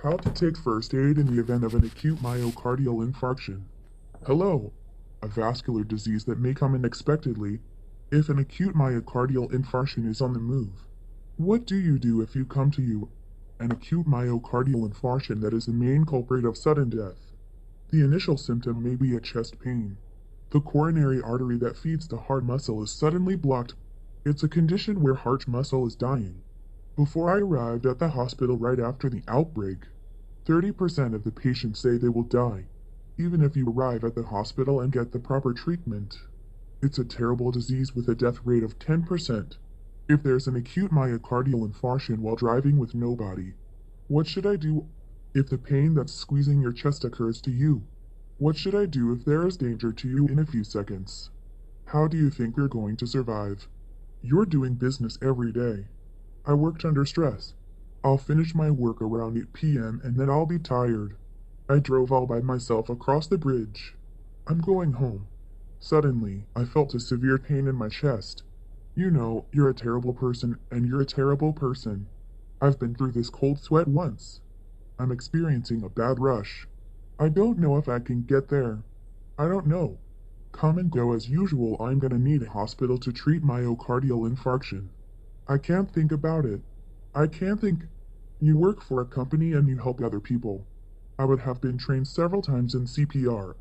How to take first aid in the event of an acute myocardial infarction. Hello, a vascular disease that may come unexpectedly if an acute myocardial infarction is on the move. What do you do if you come to you an acute myocardial infarction that is the main culprit of sudden death? The initial symptom may be a chest pain. The coronary artery that feeds the heart muscle is suddenly blocked. It's a condition where heart muscle is dying. Before I arrived at the hospital right after the outbreak, 30% of the patients say they will die, even if you arrive at the hospital and get the proper treatment. It's a terrible disease with a death rate of 10%. If there's an acute myocardial infarction while driving with nobody, what should I do if the pain that's squeezing your chest occurs to you? What should I do if there is danger to you in a few seconds? How do you think you're going to survive? You're doing business every day. I worked under stress. I'll finish my work around 8 p.m. and then I'll be tired. I drove all by myself across the bridge. I'm going home. Suddenly, I felt a severe pain in my chest. You know, you're a terrible person and you're a terrible person. I've been through this cold sweat once. I'm experiencing a bad rush. I don't know if I can get there. I don't know. Come and go as usual. I'm gonna need a hospital to treat myocardial infarction. I can't think about it. I can't think. You work for a company and you help other people. I would have been trained several times in CPR.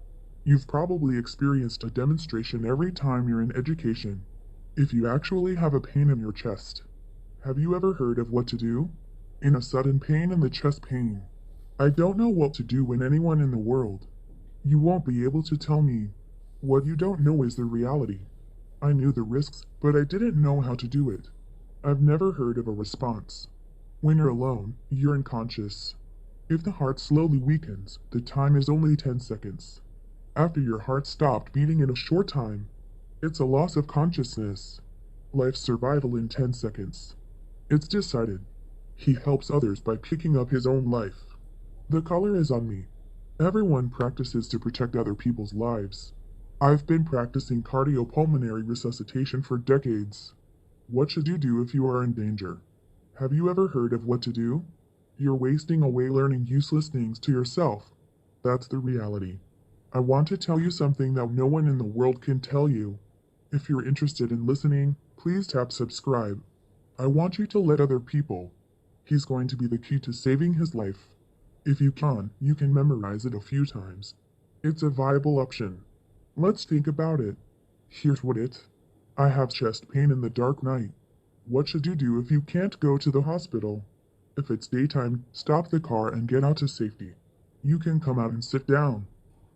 You've probably experienced a demonstration every time you're in education. If you actually have a pain in your chest, have you ever heard of what to do? In a sudden pain in the chest pain. I don't know what to do when anyone in the world. You won't be able to tell me. What you don't know is the reality. I knew the risks, but I didn't know how to do it. I've never heard of a response. When you're alone, you're unconscious. If the heart slowly weakens, the time is only 10 seconds. After your heart stopped beating in a short time, it's a loss of consciousness. Life survival in 10 seconds. It's decided. He helps others by picking up his own life. The color is on me. Everyone practices to protect other people's lives. I've been practicing cardiopulmonary resuscitation for decades. What should you do if you are in danger? Have you ever heard of what to do? You're wasting away learning useless things to yourself. That's the reality. I want to tell you something that no one in the world can tell you. If you're interested in listening, please tap subscribe. I want you to let other people. He's going to be the key to saving his life. If you can memorize it a few times. It's a viable option. Let's think about it. Here's what it. I have chest pain in the dark night. What should you do if you can't go to the hospital? If it's daytime, stop the car and get out to safety. You can come out and sit down.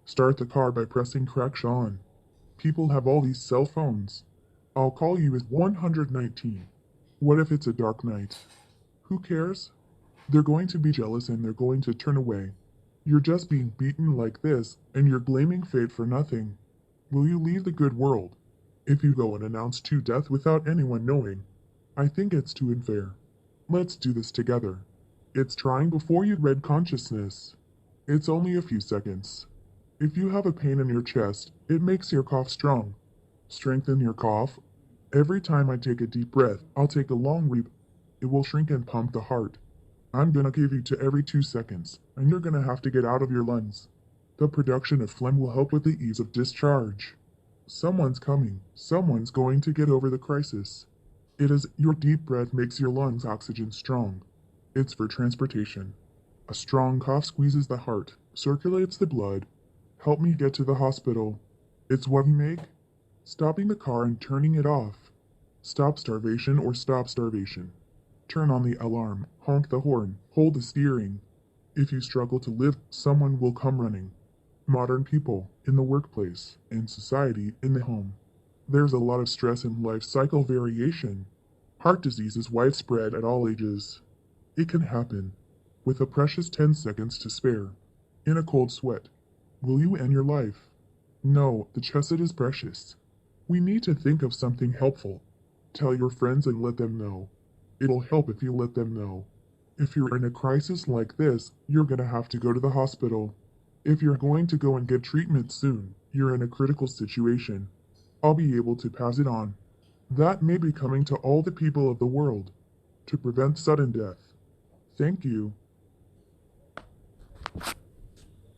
Start the car by pressing crash on. People have all these cell phones. I'll call you at 119. What if it's a dark night? Who cares? They're going to be jealous and they're going to turn away. You're just being beaten like this, and you're blaming fate for nothing. Will you leave the good world? If you go and announce to death without anyone knowing, I think it's too unfair. Let's do this together. It's trying before you read consciousness. It's only a few seconds. If you have a pain in your chest, it makes your cough strong. Strengthen your cough. Every time I take a deep breath, I'll take a long breath. It will shrink and pump the heart. I'm gonna give you to every 2 seconds, and you're gonna have to get out of your lungs. The production of phlegm will help with the ease of discharge. Someone's coming. Someone's going to get over the crisis. It is your deep breath makes your lungs oxygen strong. It's for transportation. A strong cough squeezes the heart, circulates the blood. Help me get to the hospital. It's what you make. Stopping the car and turning it off. Stop starvation or stop starvation. Turn on the alarm, honk the horn, hold the steering. If you struggle to live, someone will come running. Modern people, in the workplace, in society, in the home. There's a lot of stress and life cycle variation. Heart disease is widespread at all ages. It can happen, with a precious 10 seconds to spare. In a cold sweat. Will you end your life? No, the chest is precious. We need to think of something helpful. Tell your friends and let them know. It'll help if you let them know. If you're in a crisis like this, you're gonna have to go to the hospital. If you're going to go and get treatment soon, you're in a critical situation. I'll be able to pass it on. That may be coming to all the people of the world. To prevent sudden death. Thank you.